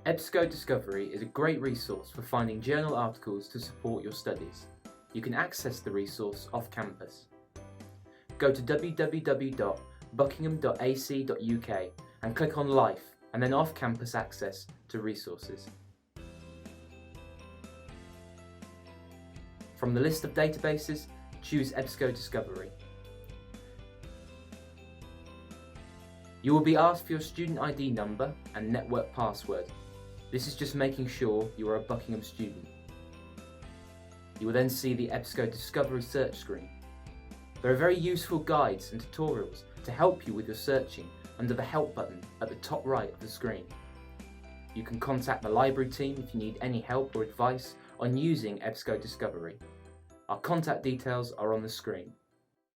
EBSCO Discovery is a great resource for finding journal articles to support your studies. You can access the resource off campus. Go to www.buckingham.ac.uk and click on Life and then off-campus access to resources. From the list of databases, choose EBSCO Discovery. You will be asked for your student ID number and network password. This is just making sure you are a Buckingham student. You will then see the EBSCO Discovery search screen. There are very useful guides and tutorials to help you with your searching under the Help button at the top right of the screen. You can contact the library team if you need any help or advice on using EBSCO Discovery. Our contact details are on the screen.